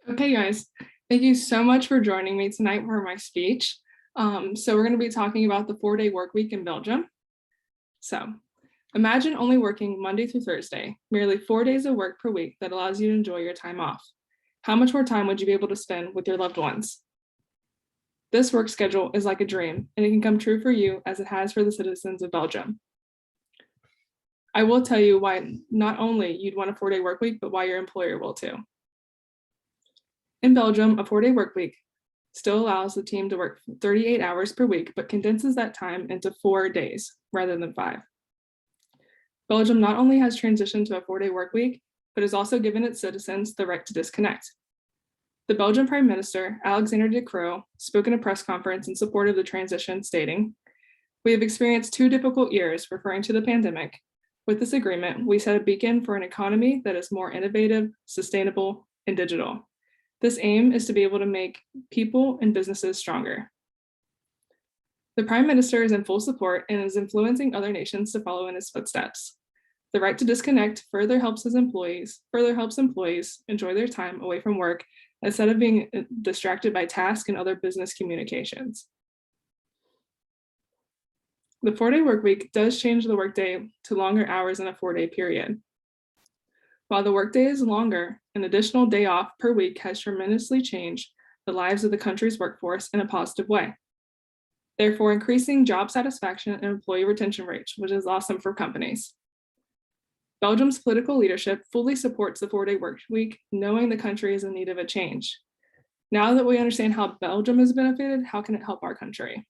Okay, guys, thank you so much for joining me tonight for my speech. So we're going to be talking about the 4-day work week in Belgium. So imagine only working Monday through Thursday, merely 4 days of work per week that allows you to enjoy your time off. How much more time would you be able to spend with your loved ones? This work schedule is like a dream, and it can come true for you as it has for the citizens of Belgium. I will tell you why not only you'd want a 4-day work week, but why your employer will too. In Belgium, a 4-day work week still allows the team to work 38 hours per week, but condenses that time into 4 days rather than 5. Belgium not only has transitioned to a 4-day work week, but has also given its citizens the right to disconnect. The Belgian Prime Minister, Alexander De Croo, spoke in a press conference in support of the transition, stating, "We have experienced 2 difficult years," referring to the pandemic. With this agreement, we set a beacon for an economy that is more innovative, sustainable, and digital. This aim is to be able to make people and businesses stronger. The Prime Minister is in full support and is influencing other nations to follow in his footsteps. The right to disconnect further helps employees enjoy their time away from work instead of being distracted by tasks and other business communications. The 4-day work week does change the workday to longer hours in a 4-day period. While the workday is longer, an additional day off per week has tremendously changed the lives of the country's workforce in a positive way, therefore increasing job satisfaction and employee retention rates, which is awesome for companies. Belgium's political leadership fully supports the 4-day work week, knowing the country is in need of a change. Now that we understand how Belgium has benefited, how can it help our country?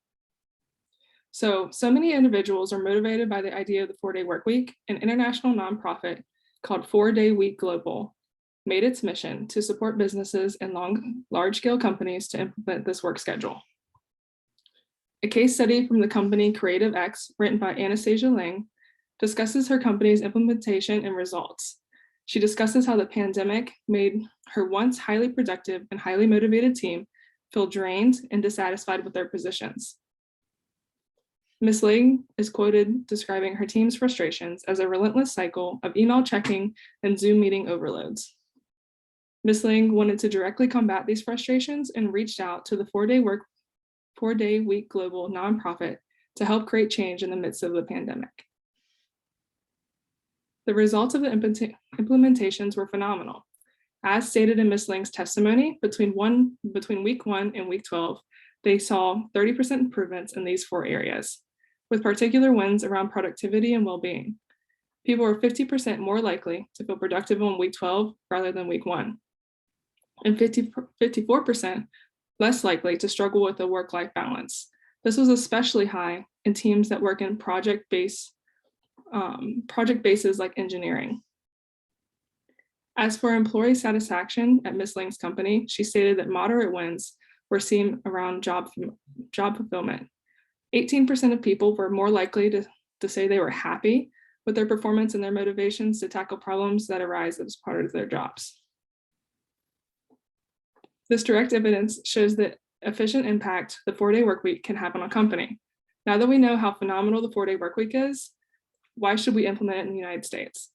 So many individuals are motivated by the idea of the 4-day work week. An international nonprofit called 4-Day Week Global made its mission to support businesses and large-scale companies to implement this work schedule. A case study from the company Creative X, written by Anastasia Lang, discusses her company's implementation and results. She discusses how the pandemic made her once highly productive and highly motivated team feel drained and dissatisfied with their positions. Ms. Lang is quoted describing her team's frustrations as a relentless cycle of email checking and Zoom meeting overloads. Ms. Lang wanted to directly combat these frustrations and reached out to the 4-Day Week Global nonprofit to help create change in the midst of the pandemic. The results of the implementations were phenomenal. As stated in Ms. Lang's testimony, between week 1 and week 12, they saw 30% improvements in these 4 areas, with particular wins around productivity and well-being. People were 50% more likely to feel productive on week 12 rather than week 1, and 54% less likely to struggle with a work-life balance. This was especially high in teams that work in project bases like engineering. As for employee satisfaction at Ms. Lang's company, she stated that moderate wins were seen around job fulfillment. 18% of people were more likely to say they were happy with their performance and their motivations to tackle problems that arise as part of their jobs. This direct evidence shows the efficient impact the 4-day work week can have on a company. Now that we know how phenomenal the 4-day work week is, why should we implement it in the United States?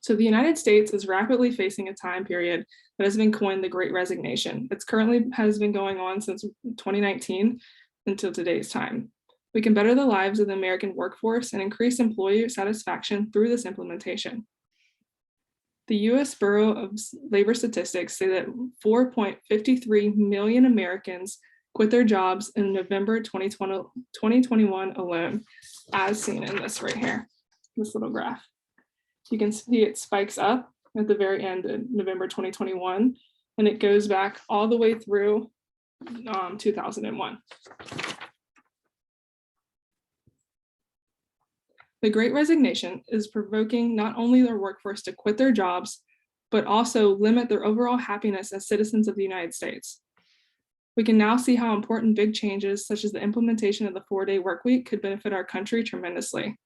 So the United States is rapidly facing a time period that has been coined the Great Resignation. It's currently has been going on since 2019 until today's time. We can better the lives of the American workforce and increase employee satisfaction through this implementation. The US Bureau of Labor Statistics say that 4.53 million Americans quit their jobs in November 2021 alone, as seen in this right here, this little graph. You can see it spikes up at the very end of November 2021, and it goes back all the way through 2001. The Great Resignation is provoking not only their workforce to quit their jobs, but also limit their overall happiness as citizens of the United States. We can now see how important big changes, such as the implementation of the 4-day work week, could benefit our country tremendously.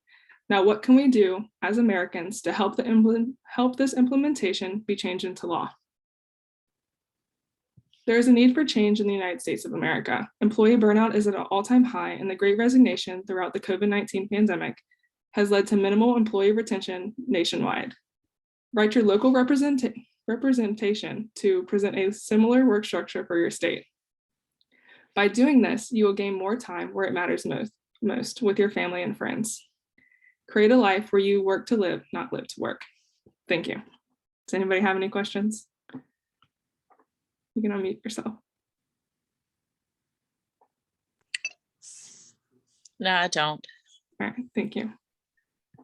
Now, what can we do as Americans to help this implementation be changed into law? There is a need for change in the United States of America. Employee burnout is at an all-time high, and the Great Resignation throughout the COVID-19 pandemic has led to minimal employee retention nationwide. Write your local representative representation to present a similar work structure for your state. By doing this, you will gain more time where it matters most with your family and friends. Create a life where you work to live, not live to work. Thank you. Does anybody have any questions? You can unmute yourself. No, I don't. All right, thank you.